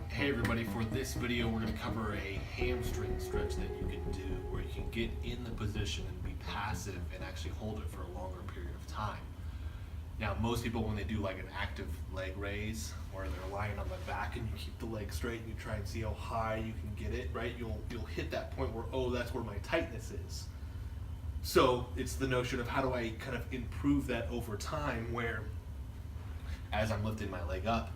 Hey everybody, for this video we're going to cover a hamstring stretch that you can do where you can get in the position and be passive and actually hold it for a longer period of time. Now most people, when they do like an active leg raise where they're lying on the back and you keep the leg straight and you try and see how high you can get it, right? You'll hit that point where, oh, that's where my tightness is. So it's the notion of how do I kind of improve that over time, where as I'm lifting my leg up,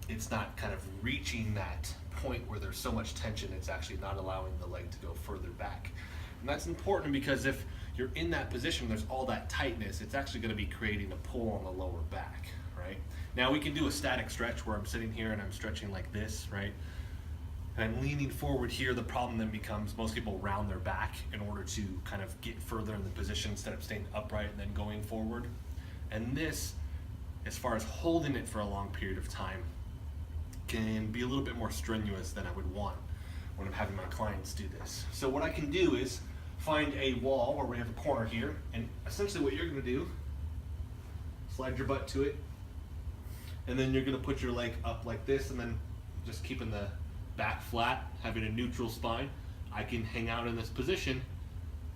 it's not kind of reaching that point where there's so much tension it's actually not allowing the leg to go further back. And that's important because if you're in that position, there's all that tightness, it's actually going to be creating a pull on the lower back, right? Now we can do a static stretch where I'm sitting here and I'm stretching like this, right? And I'm leaning forward here. The problem then becomes most people round their back in order to kind of get further in the position instead of staying upright and then going forward. And this, as far as holding it for a long period of time, can be a little bit more strenuous than I would want when I'm having my clients do this. So what I can do is find a wall where we have a corner here, and essentially what you're going to do, slide your butt to it, and then you're going to put your leg up like this, and then just keeping the back flat, having a neutral spine. I can hang out in this position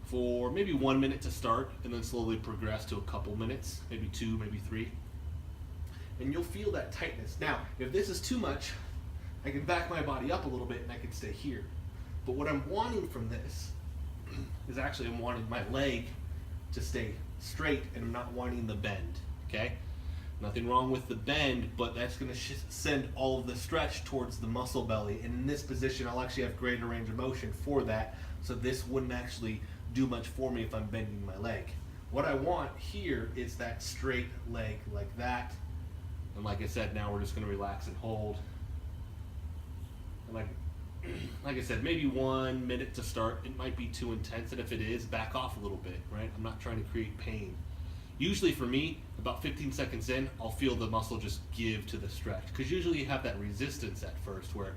for maybe 1 minute to start, and then slowly progress to a couple minutes, maybe 2, maybe 3. And you'll feel that tightness. Now, if this is too much, I can back my body up a little bit and I can stay here. But what I'm wanting from this is actually I'm wanting my leg to stay straight and I'm not wanting the bend, okay? Nothing wrong with the bend, but that's gonna send all of the stretch towards the muscle belly. And in this position, I'll actually have greater range of motion for that. So this wouldn't actually do much for me if I'm bending my leg. What I want here is that straight leg like that. And like I said, now we're just going to relax and hold. And like I said, maybe 1 minute to start. It might be too intense, and if it is, back off a little bit, right? I'm not trying to create pain. Usually for me, about 15 seconds in, I'll feel the muscle just give to the stretch. Because usually you have that resistance at first where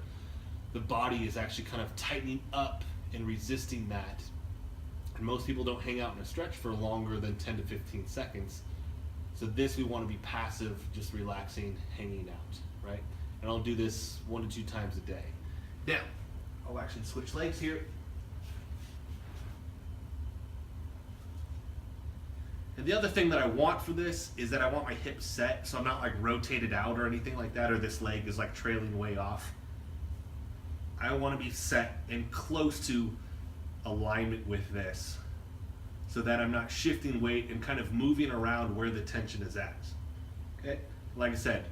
the body is actually kind of tightening up and resisting that. And most people don't hang out in a stretch for longer than 10 to 15 seconds. So this, we want to be passive, just relaxing, hanging out, right? And I'll do this 1 to 2 times a day. Now, I'll actually switch legs here. And the other thing that I want for this is that I want my hips set, so I'm not like rotated out or anything like that, or this leg is like trailing way off. I want to be set and close to alignment with this, so that I'm not shifting weight and kind of moving around where the tension is at. Okay? Like I said,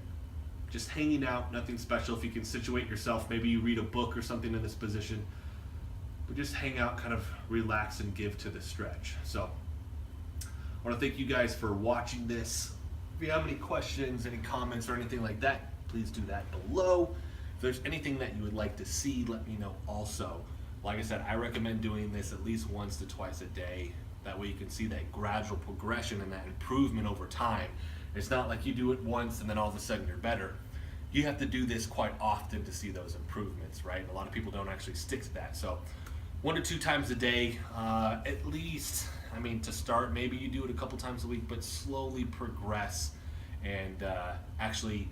just hanging out, nothing special. If you can situate yourself, maybe you read a book or something in this position, but just hang out, kind of relax and give to the stretch. So I want to thank you guys for watching this. If you have any questions, any comments, or anything like that, please do that below. If there's anything that you would like to see, let me know also. Like I said, I recommend doing this at least 1 to 2 a day. That way you can see that gradual progression and that improvement over time. It's not like you do it once and then all of a sudden you're better. You have to do this quite often to see those improvements, right? A lot of people don't actually stick to that. So 1 to 2 times a day, at least. I mean, to start, maybe you do it a couple times a week, but slowly progress and actually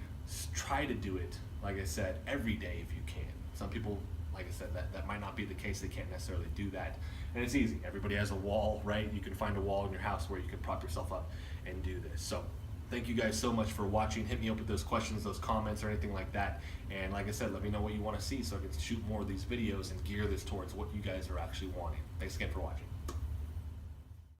try to do it, like I said, every day if you can. Some people, like I said, that might not be the case. They can't necessarily do that. And it's easy. Everybody has a wall, right? You can find a wall in your house where you can prop yourself up and do this. So thank you guys so much for watching. Hit me up with those questions, those comments, or anything like that. And like I said, let me know what you want to see so I can shoot more of these videos and gear this towards what you guys are actually wanting. Thanks again for watching.